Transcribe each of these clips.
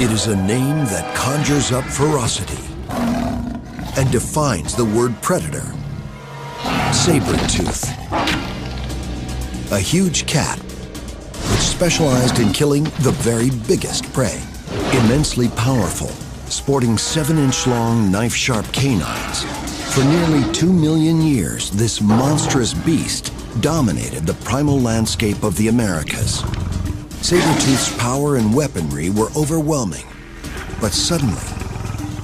It is a name that conjures up ferocity and defines the word predator. Saber-tooth. A huge cat which specialized in killing the very biggest prey. Immensely powerful, sporting 7-inch long knife-sharp canines. For nearly 2 million years, this monstrous beast dominated the primal landscape of the Americas. Saber-tooth's power and weaponry were overwhelming, but suddenly,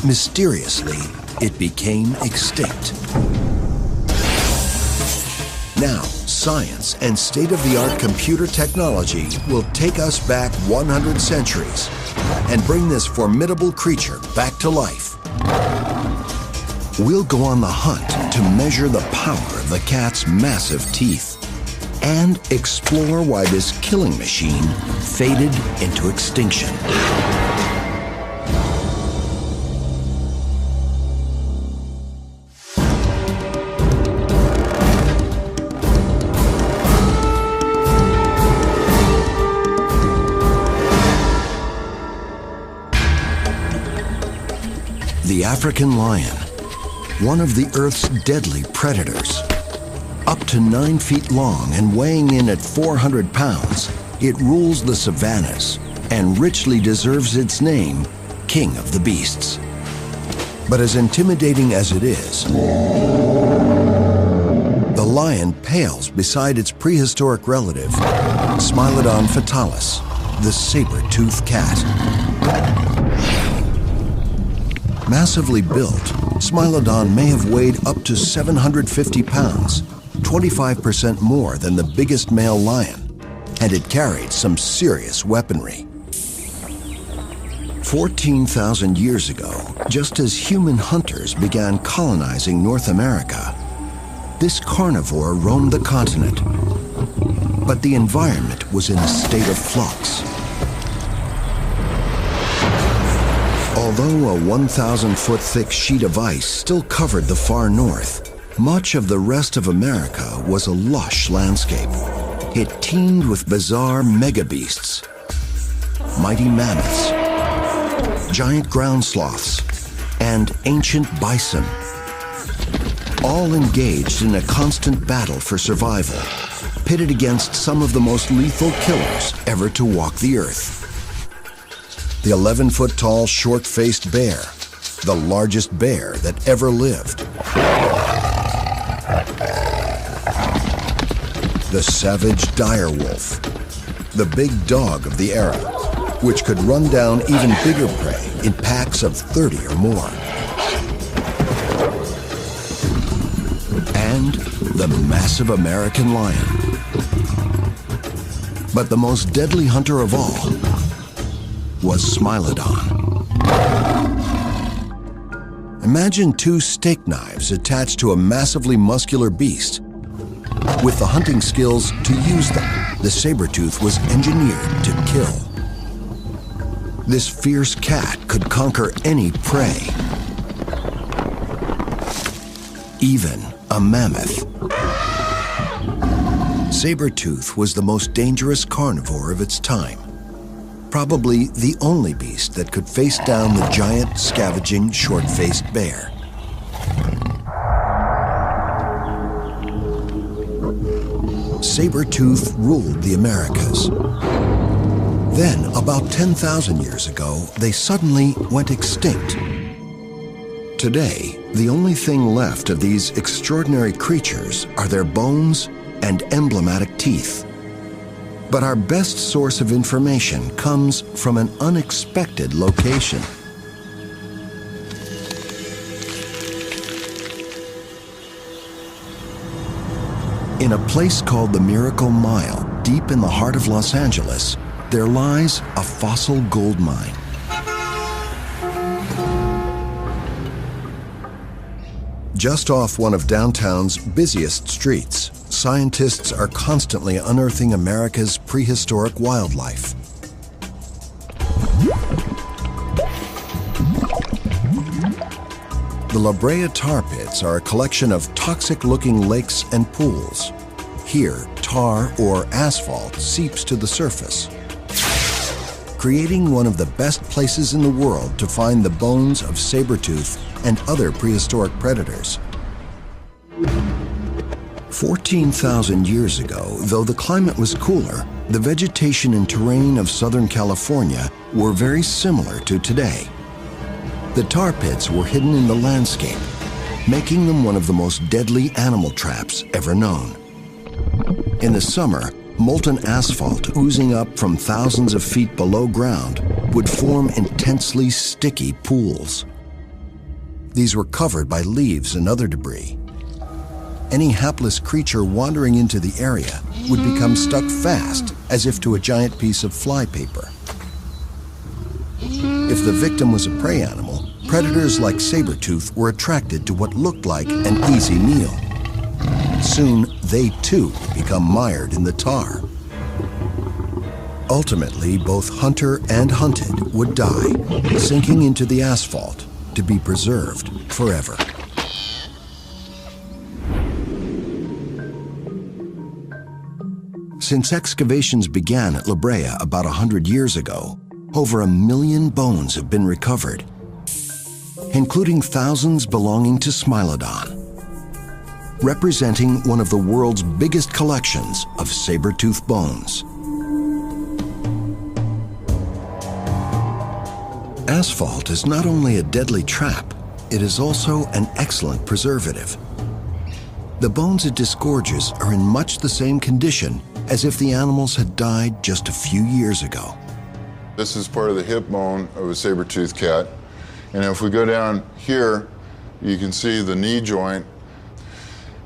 mysteriously, it became extinct. Now, science and state-of-the-art computer technology will take us back 100 centuries and bring this formidable creature back to life. We'll go on the hunt to measure the power of the cat's massive teeth and explore why this killing machine faded into extinction. The African lion, one of the Earth's deadly predators. Up to 9 feet long and weighing in at 400 pounds, it rules the savannas and richly deserves its name, King of the Beasts. But as intimidating as it is, the lion pales beside its prehistoric relative, Smilodon fatalis, the saber-toothed cat. Massively built, Smilodon may have weighed up to 750 pounds, 25% more than the biggest male lion, and it carried some serious weaponry. 14,000 years ago, just as human hunters began colonizing North America, this carnivore roamed the continent, but the environment was in a state of flux. Although a 1,000-foot thick sheet of ice still covered the far north, much of the rest of America was a lush landscape. It teemed with bizarre megabeasts, mighty mammoths, giant ground sloths, and ancient bison, all engaged in a constant battle for survival, pitted against some of the most lethal killers ever to walk the earth. The 11-foot-tall, short-faced bear, the largest bear that ever lived. The savage direwolf, the big dog of the era, which could run down even bigger prey in packs of 30 or more. And the massive American lion. But the most deadly hunter of all was Smilodon. Imagine 2 steak knives attached to a massively muscular beast. With the hunting skills to use them, the saber-tooth was engineered to kill. This fierce cat could conquer any prey, even a mammoth. Saber-tooth was the most dangerous carnivore of its time. Probably the only beast that could face down the giant, scavenging, short-faced bear. Saber-tooth ruled the Americas. Then, about 10,000 years ago, they suddenly went extinct. Today, the only thing left of these extraordinary creatures are their bones and emblematic teeth. But our best source of information comes from an unexpected location. In a place called the Miracle Mile, deep in the heart of Los Angeles, there lies a fossil gold mine. Just off one of downtown's busiest streets, scientists are constantly unearthing America's prehistoric wildlife. The La Brea tar pits are a collection of toxic-looking lakes and pools. Here, tar or asphalt seeps to the surface. creating one of the best places in the world to find the bones of saber-tooth and other prehistoric predators. 14,000 years ago, though the climate was cooler, the vegetation and terrain of Southern California were very similar to today. The tar pits were hidden in the landscape, making them one of the most deadly animal traps ever known. In the summer, molten asphalt oozing up from thousands of feet below ground would form intensely sticky pools. These were covered by leaves and other debris. Any hapless creature wandering into the area would become stuck fast, as if to a giant piece of flypaper. If the victim was a prey animal, predators like saber-tooth were attracted to what looked like an easy meal. Soon, they too become mired in the tar. Ultimately, both hunter and hunted would die, sinking into the asphalt to be preserved forever. Since excavations began at La Brea about 100 years ago, over 1 million bones have been recovered, including thousands belonging to Smilodon, representing one of the world's biggest collections of saber-tooth bones. Asphalt is not only a deadly trap, it is also an excellent preservative. The bones it disgorges are in much the same condition as if the animals had died just a few years ago. This is part of the hip bone of a saber-toothed cat. And if we go down here, you can see the knee joint.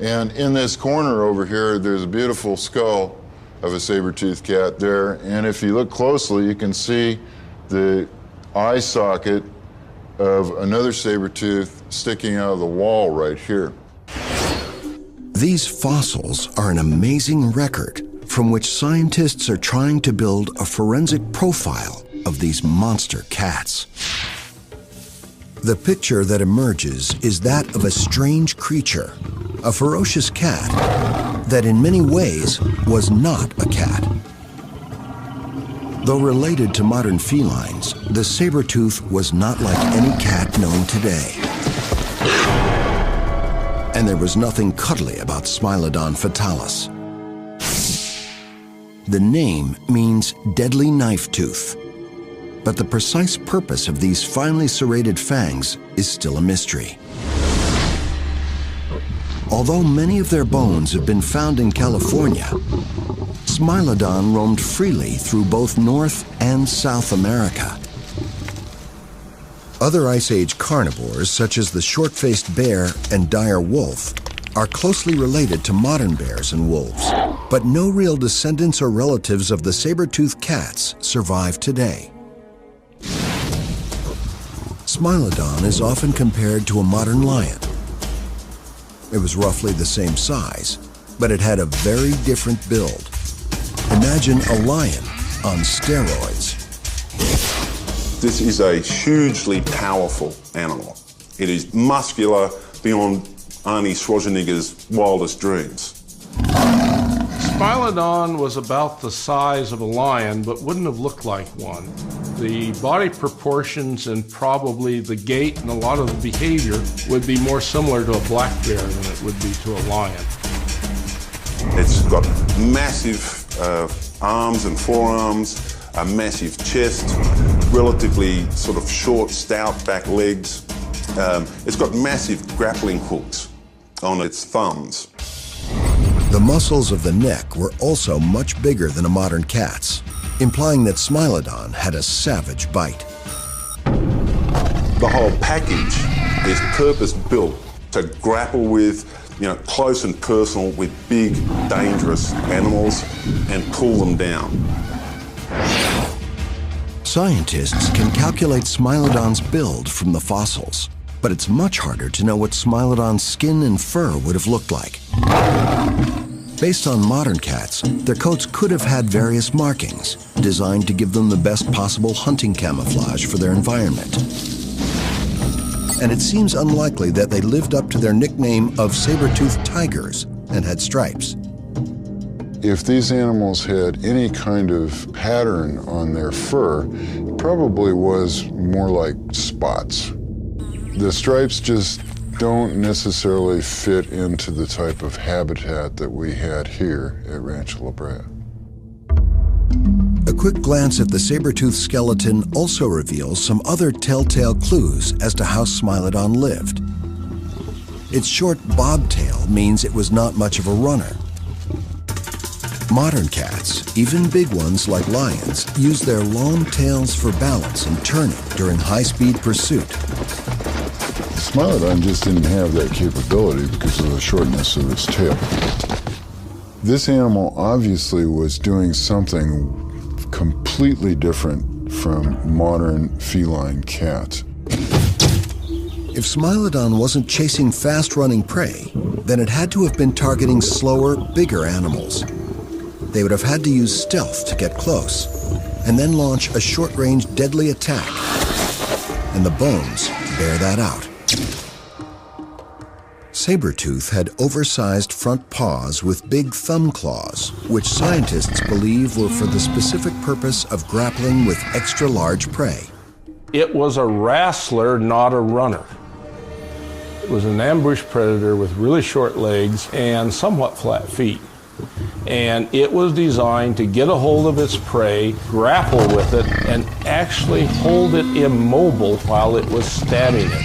And in this corner over here, there's a beautiful skull of a saber-toothed cat there. And if you look closely, you can see the eye socket of another saber-tooth sticking out of the wall right here. These fossils are an amazing record from which scientists are trying to build a forensic profile of these monster cats. The picture that emerges is that of a strange creature, a ferocious cat that in many ways was not a cat. Though related to modern felines, the saber-tooth was not like any cat known today. And there was nothing cuddly about Smilodon fatalis. The name means deadly knife tooth, but the precise purpose of these finely serrated fangs is still a mystery. Although many of their bones have been found in California, Smilodon roamed freely through both North and South America. Other Ice Age carnivores, such as the short-faced bear and dire wolf, are closely related to modern bears and wolves, but no real descendants or relatives of the saber-toothed cats survive today. Smilodon is often compared to a modern lion. It was roughly the same size, but it had a very different build. Imagine a lion on steroids. This is a hugely powerful animal. It is muscular beyond Arnie Schwarzenegger's wildest dreams. Smilodon was about the size of a lion, but wouldn't have looked like one. The body proportions and probably the gait and a lot of the behavior would be more similar to a black bear than it would be to a lion. It's got massive arms and forearms, a massive chest, relatively sort of short, stout back legs. It's got massive grappling hooks on its thumbs. The muscles of the neck were also much bigger than a modern cat's, implying that Smilodon had a savage bite. The whole package is purpose-built to grapple with, close and personal with big, dangerous animals and pull them down. Scientists can calculate Smilodon's build from the fossils, but it's much harder to know what Smilodon's skin and fur would have looked like. Based on modern cats, their coats could have had various markings, designed to give them the best possible hunting camouflage for their environment. And it seems unlikely that they lived up to their nickname of saber-toothed tigers and had stripes. If these animals had any kind of pattern on their fur, it probably was more like spots. The stripes just don't necessarily fit into the type of habitat that we had here at Rancho La Brea. A quick glance at the saber-tooth skeleton also reveals some other telltale clues as to how Smilodon lived. Its short bobtail means it was not much of a runner. Modern cats, even big ones like lions, use their long tails for balance and turning during high-speed pursuit. Smilodon just didn't have that capability because of the shortness of its tail. This animal obviously was doing something completely different from modern feline cats. If Smilodon wasn't chasing fast-running prey, then it had to have been targeting slower, bigger animals. They would have had to use stealth to get close, and then launch a short-range deadly attack. And the bones bear that out. Saber-tooth had oversized front paws with big thumb claws, which scientists believe were for the specific purpose of grappling with extra-large prey. It was a wrestler, not a runner. It was an ambush predator with really short legs and somewhat flat feet. And it was designed to get a hold of its prey, grapple with it, and actually hold it immobile while it was stabbing it.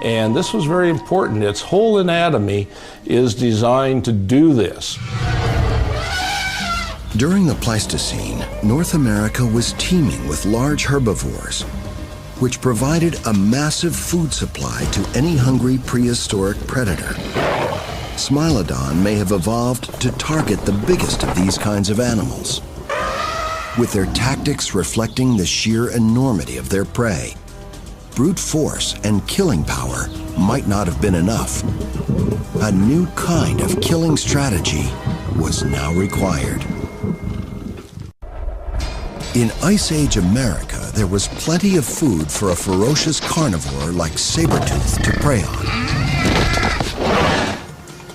And this was very important. Its whole anatomy is designed to do this. During the Pleistocene, North America was teeming with large herbivores, which provided a massive food supply to any hungry prehistoric predator. Smilodon may have evolved to target the biggest of these kinds of animals, with their tactics reflecting the sheer enormity of their prey. Brute force and killing power might not have been enough. A new kind of killing strategy was now required. In Ice Age America, there was plenty of food for a ferocious carnivore like saber-tooth to prey on.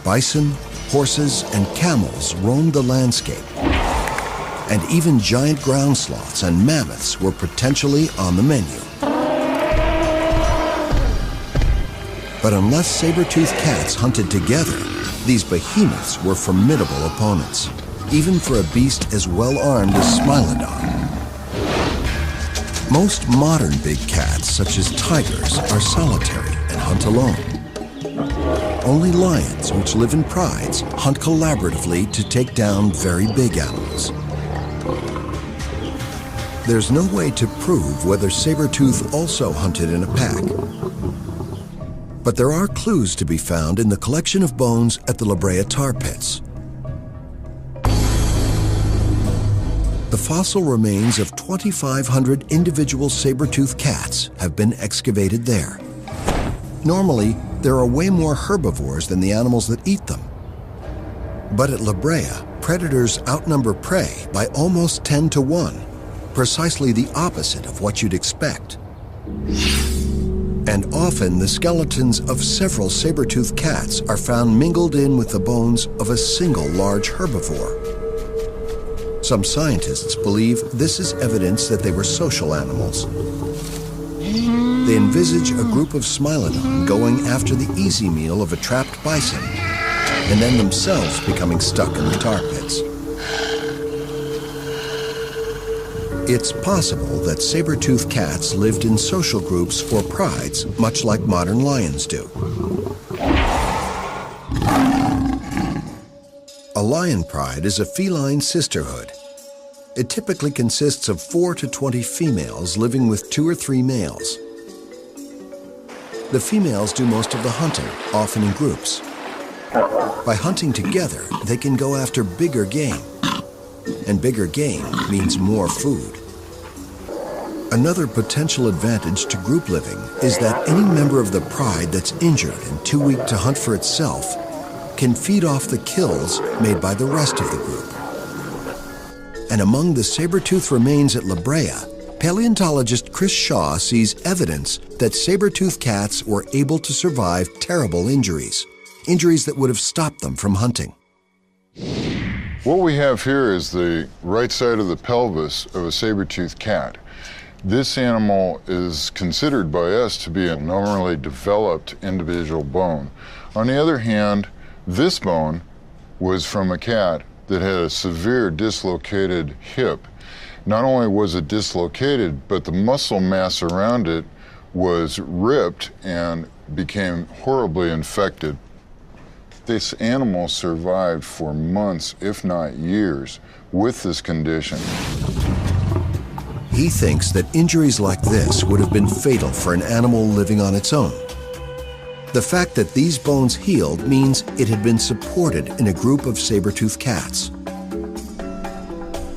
Bison, horses, and camels roamed the landscape, and even giant ground sloths and mammoths were potentially on the menu. But unless saber-toothed cats hunted together, these behemoths were formidable opponents, even for a beast as well-armed as Smilodon. Most modern big cats, such as tigers, are solitary and hunt alone. Only lions, which live in prides, hunt collaboratively to take down very big animals. There's no way to prove whether saber-tooth also hunted in a pack. But there are clues to be found in the collection of bones at the La Brea tar pits. The fossil remains of 2,500 individual saber-toothed cats have been excavated there. Normally, there are way more herbivores than the animals that eat them. But at La Brea, predators outnumber prey by almost 10 to 1, precisely the opposite of what you'd expect. And often the skeletons of several saber-toothed cats are found mingled in with the bones of a single large herbivore. Some scientists believe this is evidence that they were social animals. They envisage a group of Smilodon going after the easy meal of a trapped bison, and then themselves becoming stuck in the tar pits. It's possible that saber-toothed cats lived in social groups or prides, much like modern lions do. A lion pride is a feline sisterhood. It typically consists of 4 to 20 females living with 2 or 3 males. The females do most of the hunting, often in groups. By hunting together, they can go after bigger game. And bigger game means more food. Another potential advantage to group living is that any member of the pride that's injured and too weak to hunt for itself can feed off the kills made by the rest of the group. And among the saber-tooth remains at La Brea, paleontologist Chris Shaw sees evidence that saber-toothed cats were able to survive terrible injuries, injuries that would have stopped them from hunting. What we have here is the right side of the pelvis of a saber-toothed cat. This animal is considered by us to be a normally developed individual bone. On the other hand, this bone was from a cat that had a severe dislocated hip. Not only was it dislocated, but the muscle mass around it was ripped and became horribly infected. This animal survived for months, if not years, with this condition. He thinks that injuries like this would have been fatal for an animal living on its own. The fact that these bones healed means it had been supported in a group of saber-toothed cats.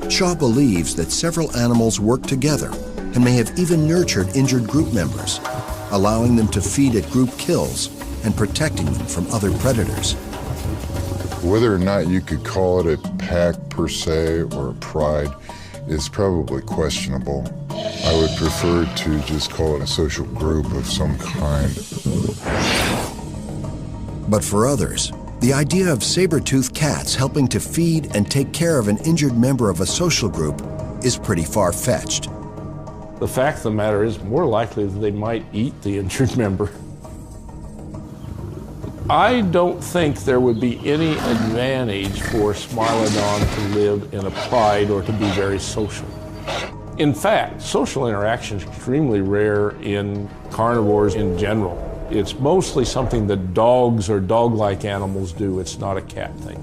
Shaw believes that several animals work together and may have even nurtured injured group members, allowing them to feed at group kills and protecting them from other predators. Whether or not you could call it a pack per se or a pride is probably questionable. I would prefer to just call it a social group of some kind. But for others, the idea of saber-toothed cats helping to feed and take care of an injured member of a social group is pretty far-fetched. The fact of the matter is, more likely that they might eat the injured member. I don't think there would be any advantage for Smilodon to live in a pride or to be very social. In fact, social interaction is extremely rare in carnivores in general. It's mostly something that dogs or dog-like animals do. It's not a cat thing.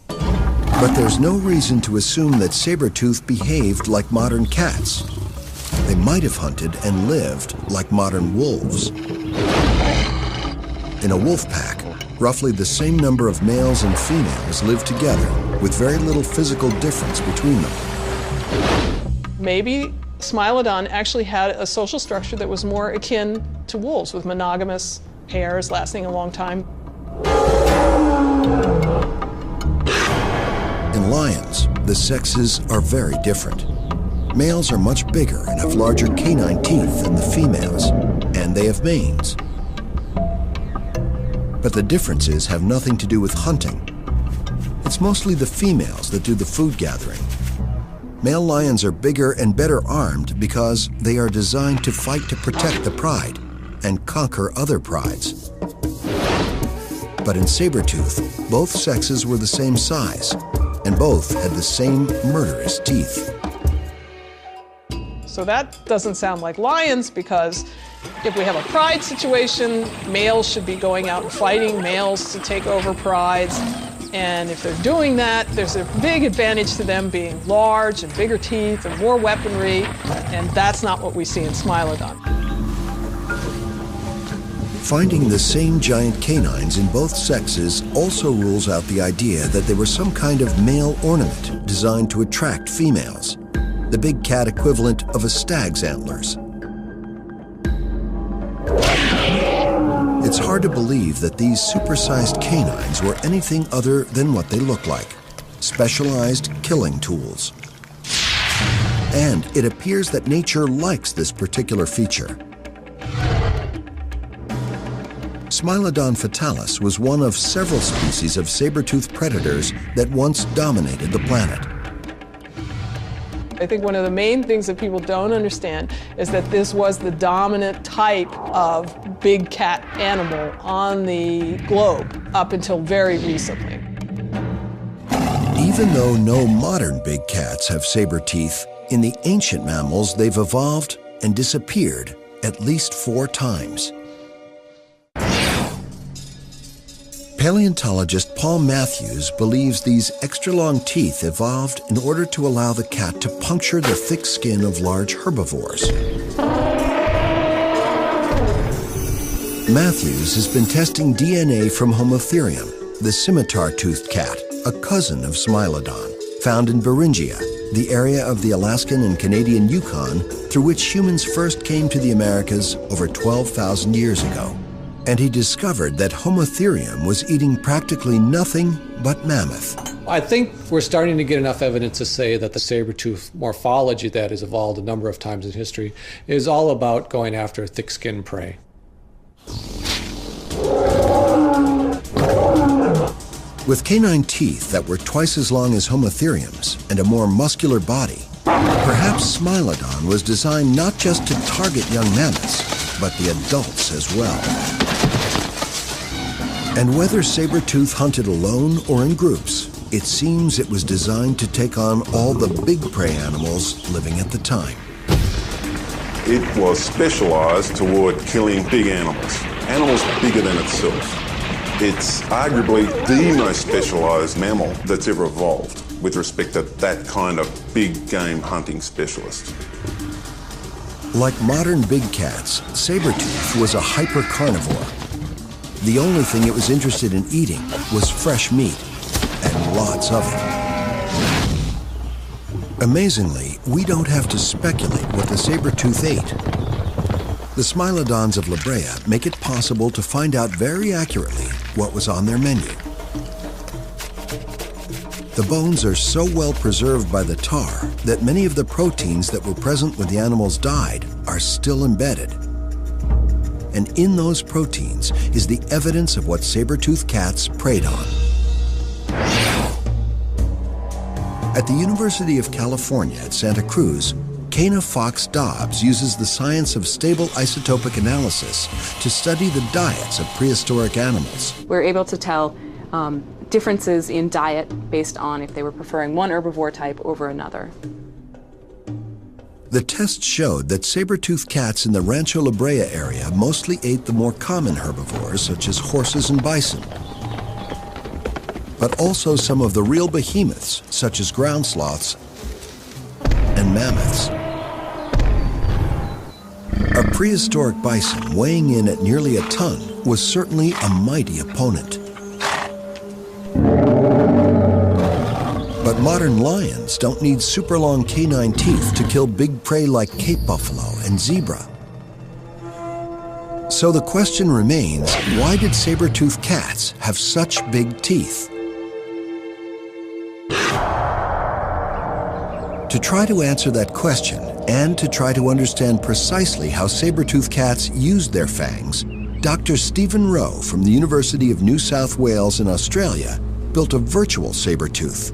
But there's no reason to assume that saber-tooth behaved like modern cats. They might have hunted and lived like modern wolves. In a wolf pack, roughly the same number of males and females live together with very little physical difference between them. Maybe Smilodon actually had a social structure that was more akin to wolves, with monogamous pairs lasting a long time. In lions, the sexes are very different. Males are much bigger and have larger canine teeth than the females, and they have manes. But the differences have nothing to do with hunting. It's mostly the females that do the food gathering. Male lions are bigger and better armed because they are designed to fight to protect the pride and conquer other prides. But in saber-tooth, both sexes were the same size, and both had the same murderous teeth. So that doesn't sound like lions, because if we have a pride situation, males should be going out and fighting males to take over prides. And if they're doing that, there's a big advantage to them being large and bigger teeth and more weaponry, and that's not what we see in Smilodon. Finding the same giant canines in both sexes also rules out the idea that they were some kind of male ornament designed to attract females, the big cat equivalent of a stag's antlers. It's hard to believe that these supersized canines were anything other than what they look like, specialized killing tools. And it appears that nature likes this particular feature. Smilodon fatalis was one of several species of saber-toothed predators that once dominated the planet. I think one of the main things that people don't understand is that this was the dominant type of big cat animal on the globe up until very recently. Even though no modern big cats have saber teeth, in the ancient mammals they've evolved and disappeared at least 4 times. Paleontologist Paul Matthews believes these extra-long teeth evolved in order to allow the cat to puncture the thick skin of large herbivores. Matthews has been testing DNA from Homotherium, the scimitar-toothed cat, a cousin of Smilodon, found in Beringia, the area of the Alaskan and Canadian Yukon through which humans first came to the Americas over 12,000 years ago. And he discovered that Homotherium was eating practically nothing but mammoth. I think we're starting to get enough evidence to say that the saber-tooth morphology that has evolved a number of times in history is all about going after thick-skinned prey. With canine teeth that were twice as long as Homotherium's and a more muscular body, perhaps Smilodon was designed not just to target young mammoths, but the adults as well. And whether saber-tooth hunted alone or in groups, it seems it was designed to take on all the big prey animals living at the time. It was specialized toward killing big animals, animals bigger than itself. It's arguably the most specialized mammal that's ever evolved with respect to that kind of big game hunting specialist. Like modern big cats, saber-tooth was a hyper-carnivore. The only thing it was interested in eating was fresh meat, and lots of it. Amazingly, we don't have to speculate what the saber-tooth ate. The Smilodons of La Brea make it possible to find out very accurately what was on their menu. The bones are so well preserved by the tar that many of the proteins that were present when the animals died are still embedded. And in those proteins is the evidence of what saber-toothed cats preyed on. At the University of California at Santa Cruz, Kana Fox Dobbs uses the science of stable isotopic analysis to study the diets of prehistoric animals. We're able to tell differences in diet based on if they were preferring one herbivore type over another. The test showed that saber-toothed cats in the Rancho La Brea area mostly ate the more common herbivores such as horses and bison, but also some of the real behemoths such as ground sloths and mammoths. A prehistoric bison weighing in at nearly a ton was certainly a mighty opponent. But modern lions don't need super long canine teeth to kill big prey like Cape buffalo and zebra. So the question remains, why did saber-toothed cats have such big teeth? To try to answer that question, and to try to understand precisely how saber-toothed cats used their fangs, Dr. Stephen Rowe from the University of New South Wales in Australia built a virtual saber-tooth,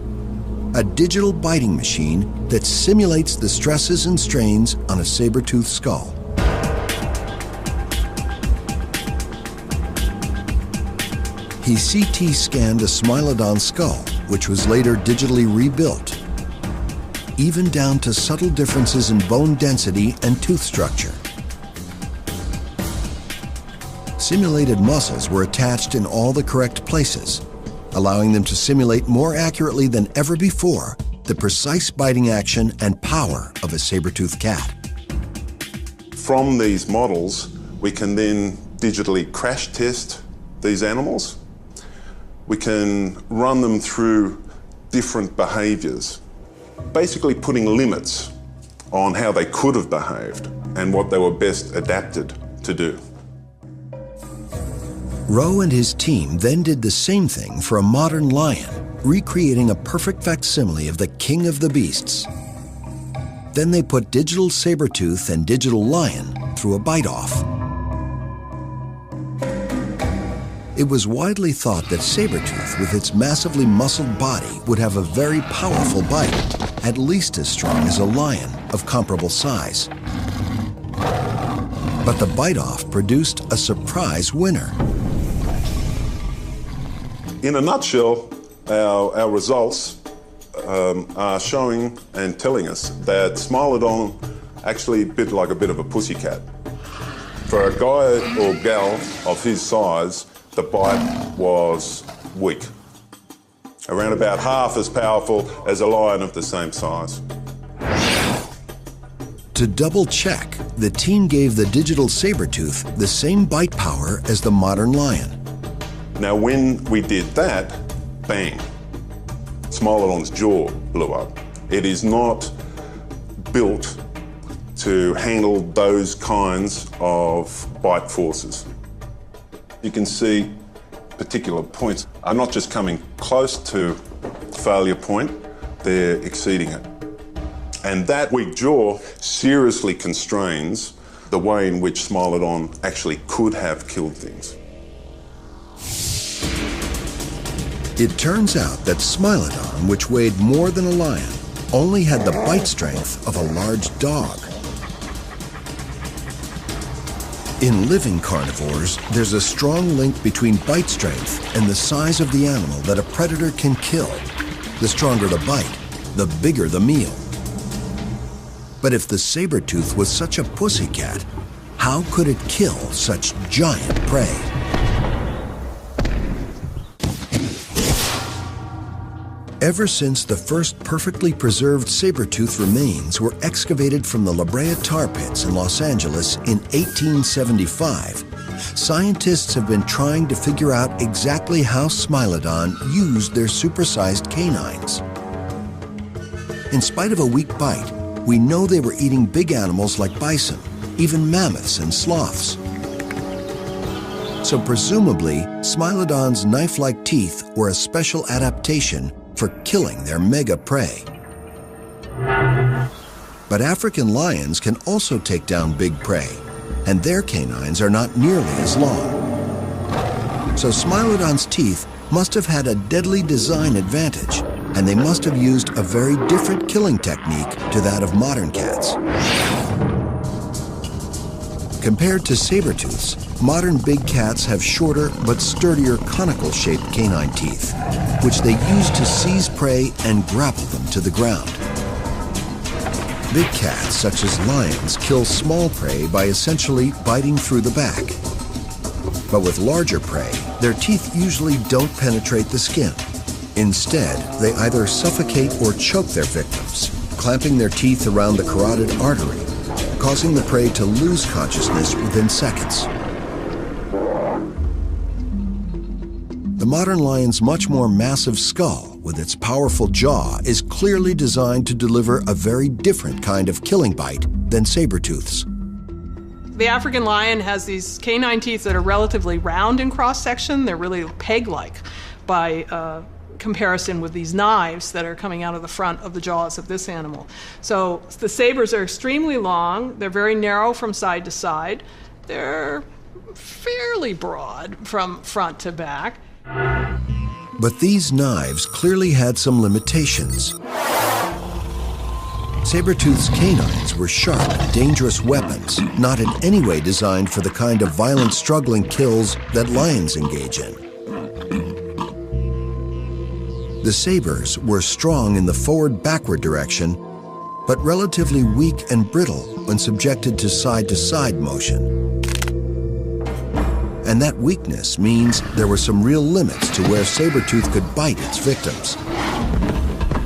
a digital biting machine that simulates the stresses and strains on a saber-toothed skull. He CT scanned a Smilodon skull, which was later digitally rebuilt, even down to subtle differences in bone density and tooth structure. Simulated muscles were attached in all the correct places, allowing them to simulate more accurately than ever before the precise biting action and power of a saber-toothed cat. From these models, we can then digitally crash test these animals. We can run them through different behaviors, basically putting limits on how they could have behaved and what they were best adapted to do. Rowe and his team then did the same thing for a modern lion, recreating a perfect facsimile of the king of the beasts. Then they put digital saber-tooth and digital lion through a bite-off. It was widely thought that saber-tooth, with its massively muscled body, would have a very powerful bite, at least as strong as a lion of comparable size. But the bite-off produced a surprise winner. In a nutshell, our results are showing and telling us that Smilodon actually bit like a bit of a pussycat. For a guy or gal of his size, the bite was weak, around about half as powerful as a lion of the same size. To double check, the team gave the digital saber-tooth the same bite power as the modern lion. Now when we did that, bang, Smilodon's jaw blew up. It is not built to handle those kinds of bite forces. You can see particular points are not just coming close to failure point, they're exceeding it. And that weak jaw seriously constrains the way in which Smilodon actually could have killed things. It turns out that Smilodon, which weighed more than a lion, only had the bite strength of a large dog. In living carnivores, there's a strong link between bite strength and the size of the animal that a predator can kill. The stronger the bite, the bigger the meal. But if the saber-tooth was such a pussycat, how could it kill such giant prey? Ever since the first perfectly preserved saber-tooth remains were excavated from the La Brea tar pits in Los Angeles in 1875, scientists have been trying to figure out exactly how Smilodon used their supersized canines. In spite of a weak bite, we know they were eating big animals like bison, even mammoths and sloths. So presumably, Smilodon's knife-like teeth were a special adaptation for killing their mega prey. But African lions can also take down big prey, and their canines are not nearly as long. So Smilodon's teeth must have had a deadly design advantage, and they must have used a very different killing technique to that of modern cats. Compared to saber-tooths, modern big cats have shorter but sturdier conical-shaped canine teeth, which they use to seize prey and grapple them to the ground. Big cats, such as lions, kill small prey by essentially biting through the back. But with larger prey, their teeth usually don't penetrate the skin. Instead, they either suffocate or choke their victims, clamping their teeth around the carotid artery, causing the prey to lose consciousness within seconds. The modern lion's much more massive skull, with its powerful jaw, is clearly designed to deliver a very different kind of killing bite than saber-tooths. The African lion has these canine teeth that are relatively round in cross-section. They're really peg-like by comparison with these knives that are coming out of the front of the jaws of this animal. So the sabers are extremely long. They're very narrow from side to side. They're fairly broad from front to back. But these knives clearly had some limitations. Saber-tooth's canines were sharp, dangerous weapons, not in any way designed for the kind of violent struggling kills that lions engage in. The sabers were strong in the forward-backward direction, but relatively weak and brittle when subjected to side-to-side motion. And that weakness means there were some real limits to where saber-tooth could bite its victims.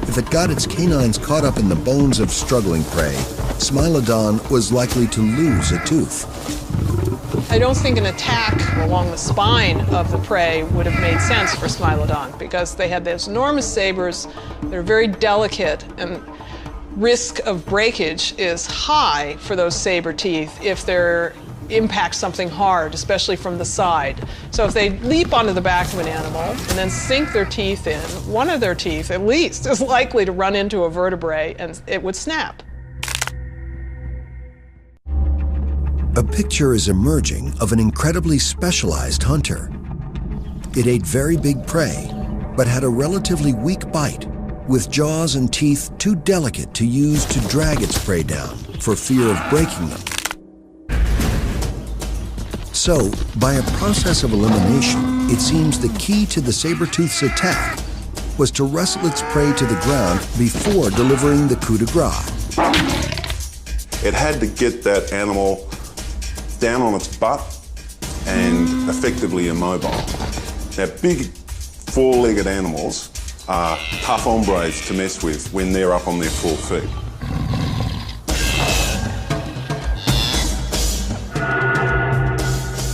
If it got its canines caught up in the bones of struggling prey, Smilodon was likely to lose a tooth. I don't think an attack along the spine of the prey would have made sense for Smilodon because they had those enormous sabers. They're very delicate, and risk of breakage is high for those saber teeth if they're impact something hard, especially from the side. So if they leap onto the back of an animal and then sink their teeth in, one of their teeth at least is likely to run into a vertebrae and it would snap. A picture is emerging of an incredibly specialized hunter. It ate very big prey, but had a relatively weak bite, with jaws and teeth too delicate to use to drag its prey down for fear of breaking them. So, by a process of elimination, it seems the key to the saber-tooth's attack was to wrestle its prey to the ground before delivering the coup de grace. It had to get that animal down on its butt and effectively immobile. Now, big four-legged animals are tough hombres to mess with when they're up on their 4 feet.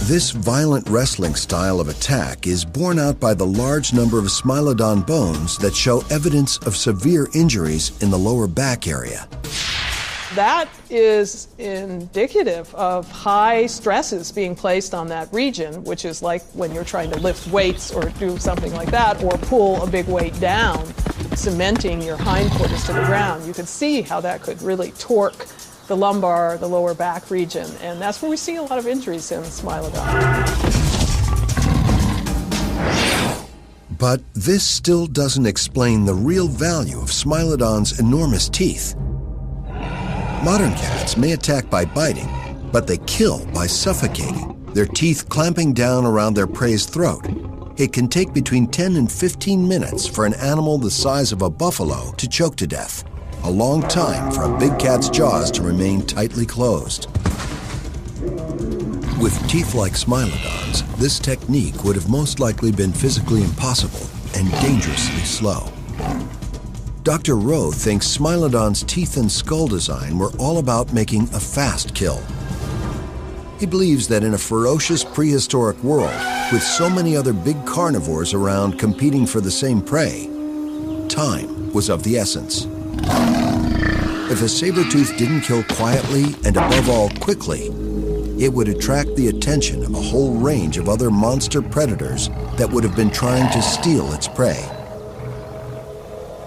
This violent wrestling style of attack is borne out by the large number of Smilodon bones that show evidence of severe injuries in the lower back area. That is indicative of high stresses being placed on that region, which is like when you're trying to lift weights or do something like that, or pull a big weight down, cementing your hindquarters to the ground. You could see how that could really torque the lumbar, the lower back region, and that's where we see a lot of injuries in Smilodon. But this still doesn't explain the real value of Smilodon's enormous teeth. Modern cats may attack by biting, but they kill by suffocating, their teeth clamping down around their prey's throat. It can take between 10 and 15 minutes for an animal the size of a buffalo to choke to death. A long time for a big cat's jaws to remain tightly closed. With teeth like Smilodon's, this technique would have most likely been physically impossible and dangerously slow. Dr. Rowe thinks Smilodon's teeth and skull design were all about making a fast kill. He believes that in a ferocious prehistoric world, with so many other big carnivores around competing for the same prey, time was of the essence. If a saber-tooth didn't kill quietly and above all quickly, it would attract the attention of a whole range of other monster predators that would have been trying to steal its prey.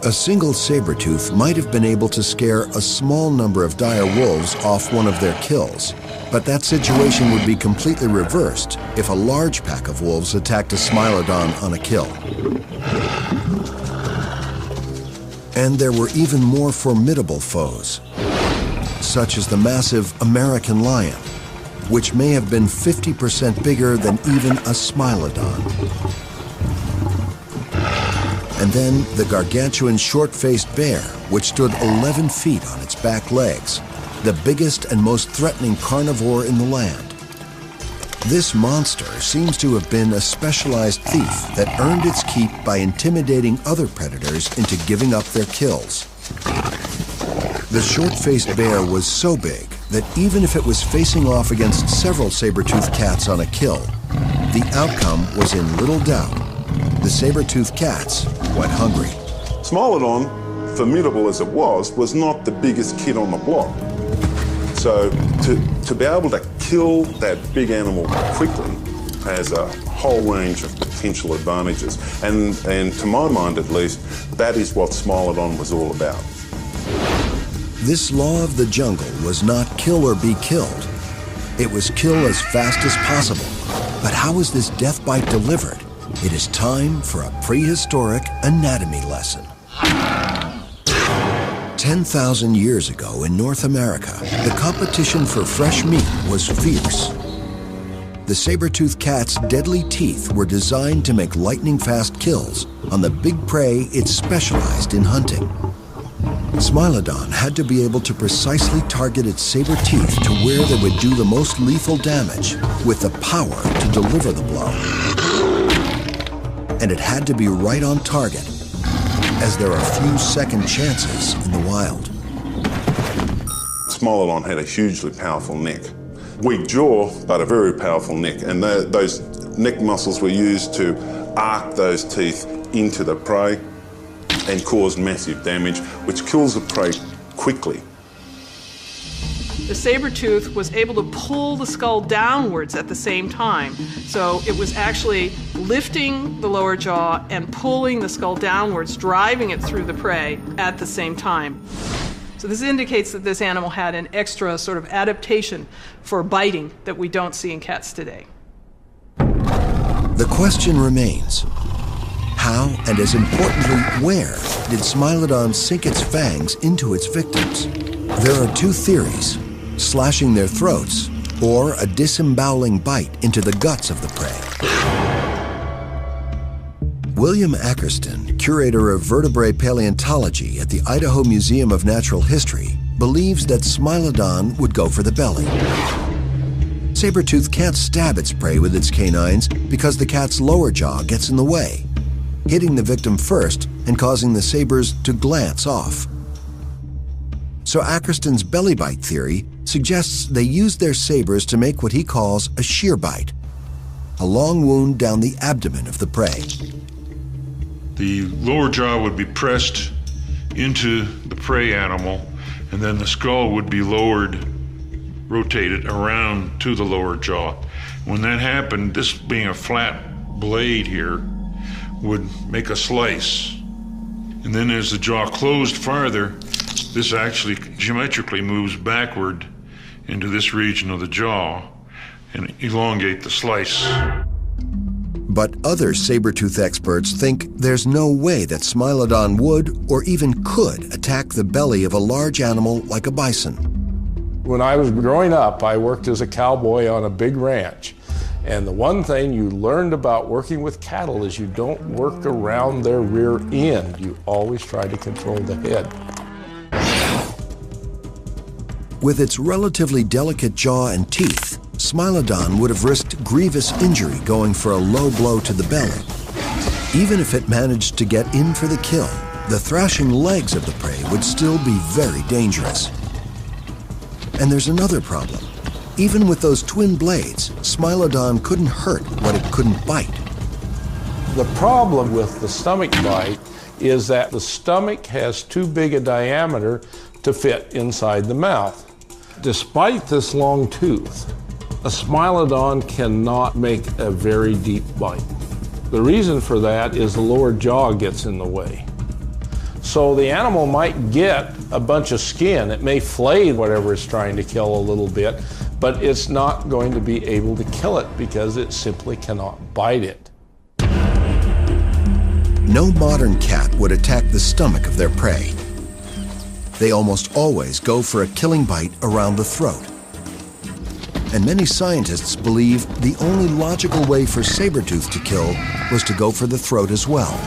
A single saber-tooth might have been able to scare a small number of dire wolves off one of their kills, but that situation would be completely reversed if a large pack of wolves attacked a Smilodon on a kill. And there were even more formidable foes, such as the massive American lion, which may have been 50% bigger than even a Smilodon. And then the gargantuan short-faced bear, which stood 11 feet on its back legs, the biggest and most threatening carnivore in the land. This monster seems to have been a specialized thief that earned its keep by intimidating other predators into giving up their kills. The short-faced bear was so big that even if it was facing off against several saber-toothed cats on a kill, the outcome was in little doubt. The saber-toothed cats went hungry. Smilodon, formidable as it was not the biggest kid on the block. So to be able to kill that big animal quickly has a whole range of potential advantages. And to my mind at least, that is what Smilodon was all about. This law of the jungle was not kill or be killed. It was kill as fast as possible. But how was this death bite delivered? It is time for a prehistoric anatomy lesson. 10,000 years ago in North America, the competition for fresh meat was fierce. The saber-toothed cat's deadly teeth were designed to make lightning-fast kills on the big prey it specialized in hunting. Smilodon had to be able to precisely target its saber teeth to where they would do the most lethal damage with the power to deliver the blow. And it had to be right on target, as there are few second chances in the wild. Smilodon had a hugely powerful neck. Weak jaw, but a very powerful neck. And those neck muscles were used to arc those teeth into the prey and cause massive damage, which kills the prey quickly. The saber-tooth was able to pull the skull downwards at the same time. So it was actually lifting the lower jaw and pulling the skull downwards, driving it through the prey at the same time. So this indicates that this animal had an extra sort of adaptation for biting that we don't see in cats today. The question remains, how, and as importantly, where did Smilodon sink its fangs into its victims? There are two theories: slashing their throats, or a disemboweling bite into the guts of the prey. William Ackerston, curator of vertebrate paleontology at the Idaho Museum of Natural History, believes that Smilodon would go for the belly. Saber-tooth can't stab its prey with its canines because the cat's lower jaw gets in the way, hitting the victim first and causing the sabers to glance off. So Ackerston's belly bite theory suggests they used their sabers to make what he calls a shear bite, a long wound down the abdomen of the prey. The lower jaw would be pressed into the prey animal, and then the skull would be lowered, rotated around to the lower jaw. When that happened, this being a flat blade here, would make a slice. And then as the jaw closed farther, this actually geometrically moves backward into this region of the jaw and elongate the slice. But other saber-tooth experts think there's no way that Smilodon would or even could attack the belly of a large animal like a bison. When I was growing up, I worked as a cowboy on a big ranch. And the one thing you learned about working with cattle is you don't work around their rear end. You always try to control the head. With its relatively delicate jaw and teeth, Smilodon would have risked grievous injury going for a low blow to the belly. Even if it managed to get in for the kill, the thrashing legs of the prey would still be very dangerous. And there's another problem. Even with those twin blades, Smilodon couldn't hurt what it couldn't bite. The problem with the stomach bite is that the stomach has too big a diameter to fit inside the mouth. Despite this long tooth, a Smilodon cannot make a very deep bite. The reason for that is the lower jaw gets in the way. So the animal might get a bunch of skin. It may flay whatever it's trying to kill a little bit, but it's not going to be able to kill it because it simply cannot bite it. No modern cat would attack the stomach of their prey. They almost always go for a killing bite around the throat. And many scientists believe the only logical way for saber-tooth to kill was to go for the throat as well.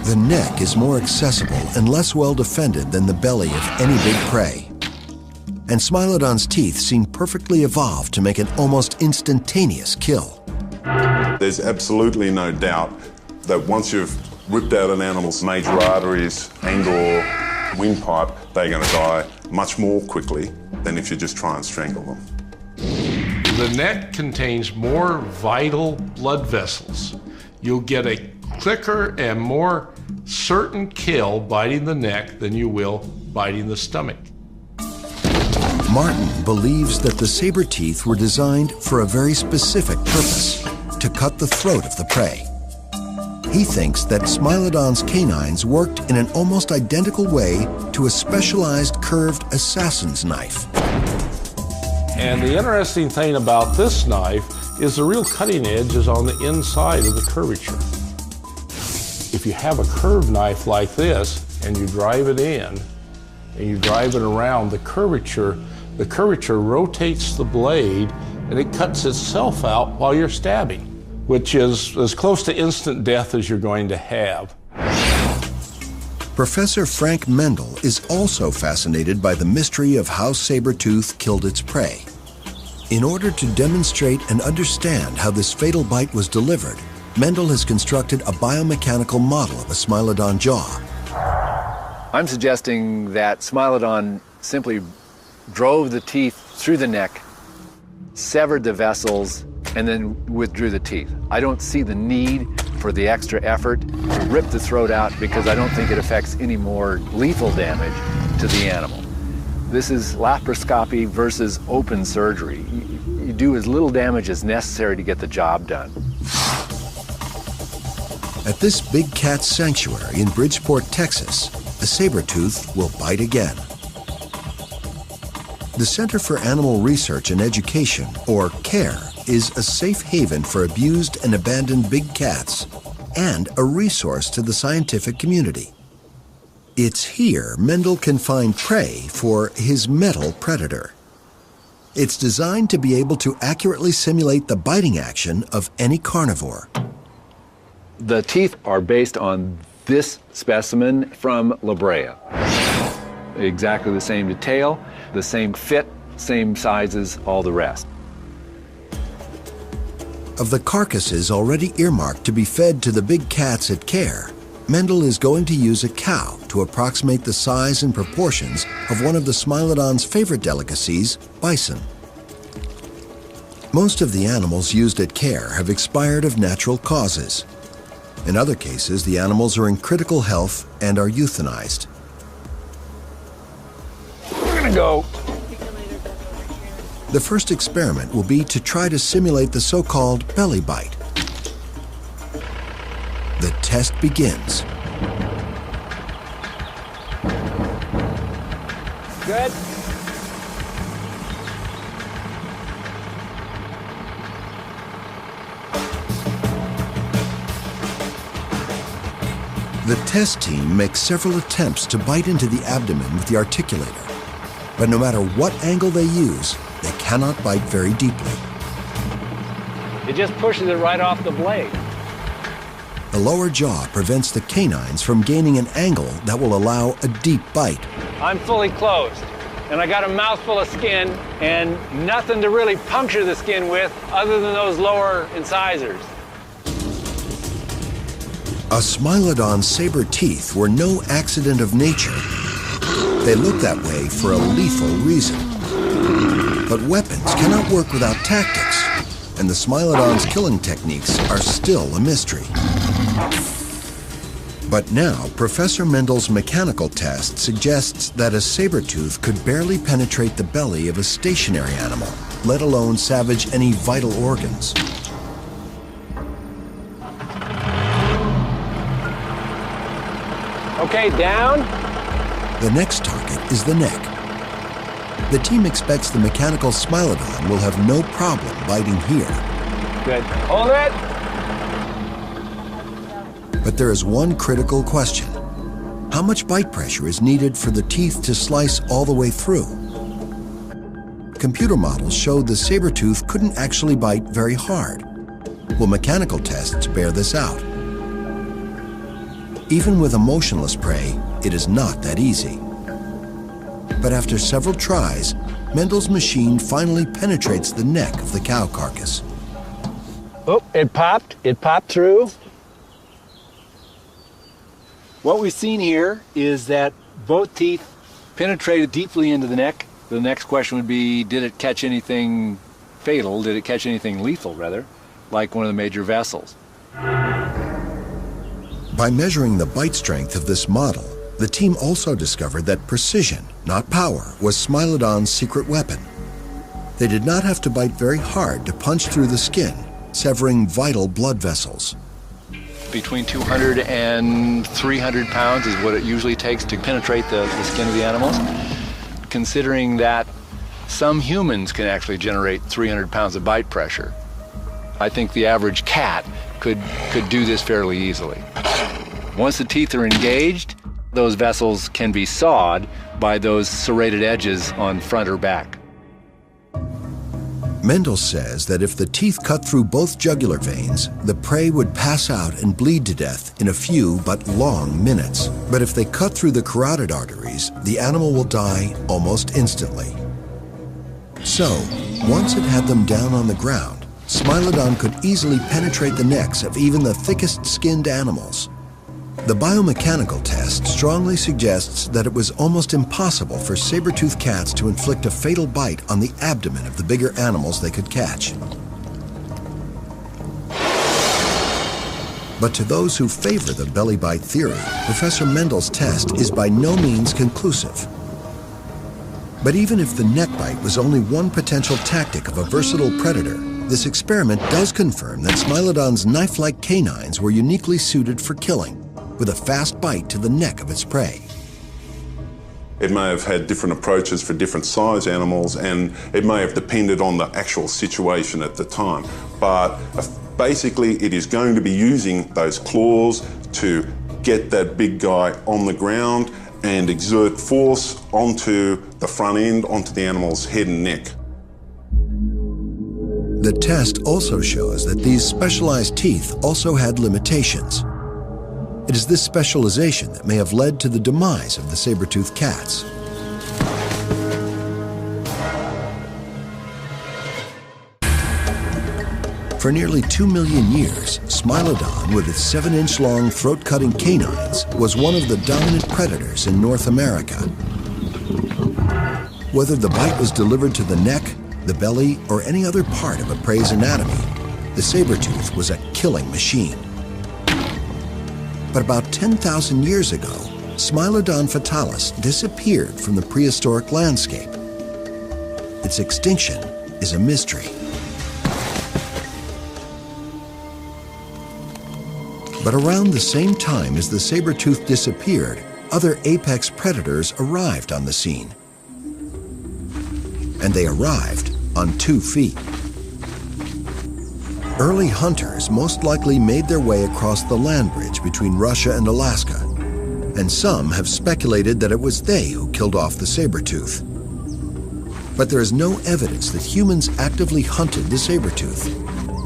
The neck is more accessible and less well defended than the belly of any big prey. And Smilodon's teeth seem perfectly evolved to make an almost instantaneous kill. There's absolutely no doubt that once you've ripped out an animal's major arteries and/or windpipe, they're going to die much more quickly than if you just try and strangle them. The neck contains more vital blood vessels. You'll get a quicker and more certain kill biting the neck than you will biting the stomach. Martin believes that the saber teeth were designed for a very specific purpose, to cut the throat of the prey. He thinks that Smilodon's canines worked in an almost identical way to a specialized curved assassin's knife. And the interesting thing about this knife is the real cutting edge is on the inside of the curvature. If you have a curved knife like this and you drive it in and you drive it around, the curvature rotates the blade and it cuts itself out while you're stabbing, which is as close to instant death as you're going to have. Professor Frank Mendel is also fascinated by the mystery of how saber-tooth killed its prey. In order to demonstrate and understand how this fatal bite was delivered, Mendel has constructed a biomechanical model of a Smilodon jaw. I'm suggesting that Smilodon simply drove the teeth through the neck, severed the vessels, and then withdrew the teeth. I don't see the need for the extra effort to rip the throat out because I don't think it affects any more lethal damage to the animal. This is laparoscopy versus open surgery. You do as little damage as necessary to get the job done. At this big cat sanctuary in Bridgeport, Texas, a saber-tooth will bite again. The Center for Animal Research and Education, or CARE, is a safe haven for abused and abandoned big cats and a resource to the scientific community. It's here Mendel can find prey for his metal predator. It's designed to be able to accurately simulate the biting action of any carnivore. The teeth are based on this specimen from La Brea. Exactly the same detail, the same fit, same sizes, all the rest. Of the carcasses already earmarked to be fed to the big cats at CARE, Mendel is going to use a cow to approximate the size and proportions of one of the Smilodon's favorite delicacies, bison. Most of the animals used at CARE have expired of natural causes. In other cases, the animals are in critical health and are euthanized. We're gonna go. The first experiment will be to try to simulate the so-called belly bite. The test begins. Good. The test team makes several attempts to bite into the abdomen with the articulator, but no matter what angle they use, they cannot bite very deeply. It just pushes it right off the blade. The lower jaw prevents the canines from gaining an angle that will allow a deep bite. I'm fully closed, and I got a mouthful of skin and nothing to really puncture the skin with other than those lower incisors. A Smilodon's saber teeth were no accident of nature. They look that way for a lethal reason. But weapons cannot work without tactics, and the Smilodon's killing techniques are still a mystery. But now, Professor Mendel's mechanical test suggests that a saber-tooth could barely penetrate the belly of a stationary animal, let alone savage any vital organs. Okay, down. The next target is the neck. The team expects the mechanical Smilodon will have no problem biting here. Good. Hold it. But there is one critical question. How much bite pressure is needed for the teeth to slice all the way through? Computer models showed the saber-tooth couldn't actually bite very hard. Will mechanical tests bear this out? Even with a motionless prey, it is not that easy. But after several tries, Mendel's machine finally penetrates the neck of the cow carcass. Oh, it popped. It popped through. What we've seen here is that both teeth penetrated deeply into the neck. The next question would be, did it catch anything fatal? Did it catch anything lethal, rather, like one of the major vessels? By measuring the bite strength of this model, the team also discovered that precision, not power, was Smilodon's secret weapon. They did not have to bite very hard to punch through the skin, severing vital blood vessels. Between 200 and 300 pounds is what it usually takes to penetrate the skin of the animals. Considering that some humans can actually generate 300 pounds of bite pressure, I think the average cat could do this fairly easily. Once the teeth are engaged, those vessels can be sawed by those serrated edges on front or back. Mendel says that if the teeth cut through both jugular veins, the prey would pass out and bleed to death in a few but long minutes. But if they cut through the carotid arteries, the animal will die almost instantly. So, once it had them down on the ground, Smilodon could easily penetrate the necks of even the thickest-skinned animals. The biomechanical test strongly suggests that it was almost impossible for saber-toothed cats to inflict a fatal bite on the abdomen of the bigger animals they could catch. But to those who favor the belly bite theory, Professor Mendel's test is by no means conclusive. But even if the neck bite was only one potential tactic of a versatile predator, this experiment does confirm that Smilodon's knife-like canines were uniquely suited for killing, with a fast bite to the neck of its prey. It may have had different approaches for different size animals, and it may have depended on the actual situation at the time. But basically, it is going to be using those claws to get that big guy on the ground and exert force onto the front end, onto the animal's head and neck. The test also shows that these specialized teeth also had limitations. It is this specialization that may have led to the demise of the saber-toothed cats. For nearly 2 million years, Smilodon, with its 7-inch-long throat-cutting canines, was one of the dominant predators in North America. Whether the bite was delivered to the neck, the belly, or any other part of a prey's anatomy, the saber-tooth was a killing machine. But about 10,000 years ago, Smilodon fatalis disappeared from the prehistoric landscape. Its extinction is a mystery. But around the same time as the saber-tooth disappeared, other apex predators arrived on the scene. And they arrived on 2 feet. Early hunters most likely made their way across the land bridge between Russia and Alaska and some have speculated that it was they who killed off the saber-tooth. But there is no evidence that humans actively hunted the saber-tooth.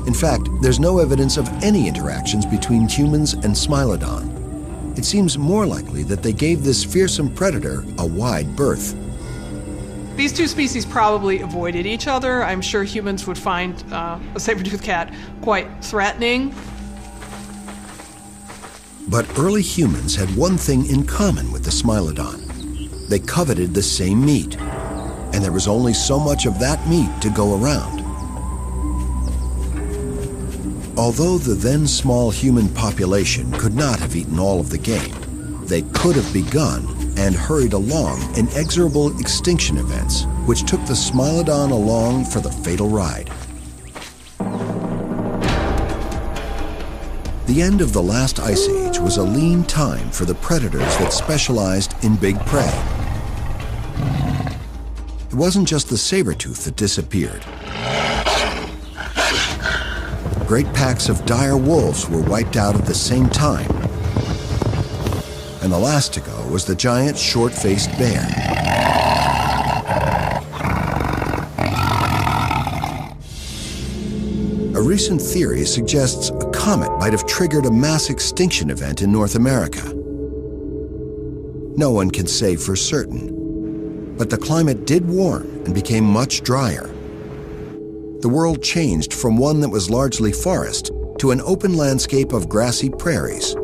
In fact, there's no evidence of any interactions between humans and Smilodon. It seems more likely that they gave this fearsome predator a wide berth. These two species probably avoided each other. I'm sure humans would find a saber-toothed cat quite threatening. But early humans had one thing in common with the Smilodon. They coveted the same meat, and there was only so much of that meat to go around. Although the then small human population could not have eaten all of the game, they could have begun and hurried along inexorable extinction events, which took the Smilodon along for the fatal ride. The end of the last ice age was a lean time for the predators that specialized in big prey. It wasn't just the saber-tooth that disappeared. Great packs of dire wolves were wiped out at the same time. And the last to go was the giant short-faced bear. A recent theory suggests a comet might have triggered a mass extinction event in North America. No one can say for certain, but the climate did warm and became much drier. The world changed from one that was largely forest to an open landscape of grassy prairies.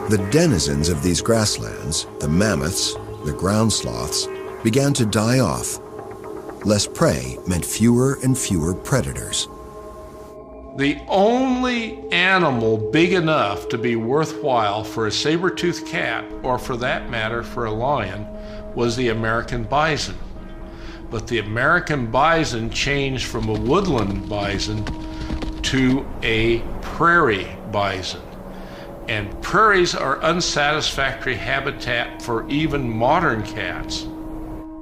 The denizens of these grasslands, the mammoths, the ground sloths, began to die off. Less prey meant fewer and fewer predators. The only animal big enough to be worthwhile for a saber-toothed cat, or for that matter for a lion, was the American bison. But the American bison changed from a woodland bison to a prairie bison. And prairies are unsatisfactory habitat for even modern cats.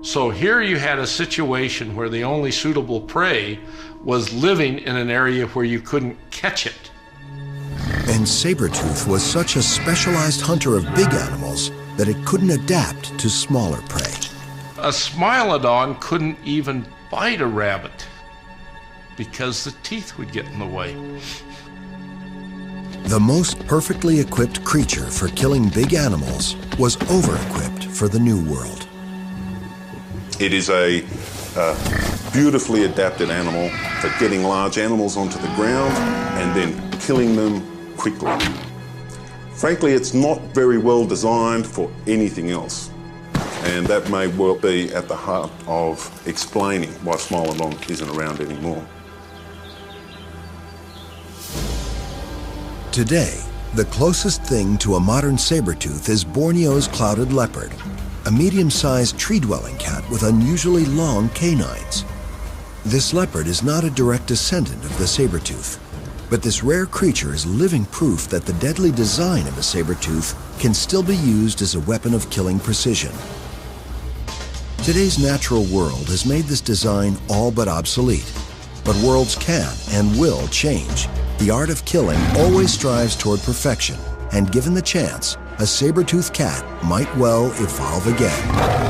So here you had a situation where the only suitable prey was living in an area where you couldn't catch it. And saber-tooth was such a specialized hunter of big animals that it couldn't adapt to smaller prey. A Smilodon couldn't even bite a rabbit because the teeth would get in the way. The most perfectly equipped creature for killing big animals was over-equipped for the New World. It is a beautifully adapted animal for getting large animals onto the ground and then killing them quickly. Frankly, it's not very well designed for anything else. And that may well be at the heart of explaining why Smilodon isn't around anymore. Today, the closest thing to a modern saber-tooth is Borneo's clouded leopard, a medium-sized tree-dwelling cat with unusually long canines. This leopard is not a direct descendant of the saber-tooth, but this rare creature is living proof that the deadly design of a saber-tooth can still be used as a weapon of killing precision. Today's natural world has made this design all but obsolete, but worlds can and will change. The art of killing always strives toward perfection, and given the chance, a saber-toothed cat might well evolve again.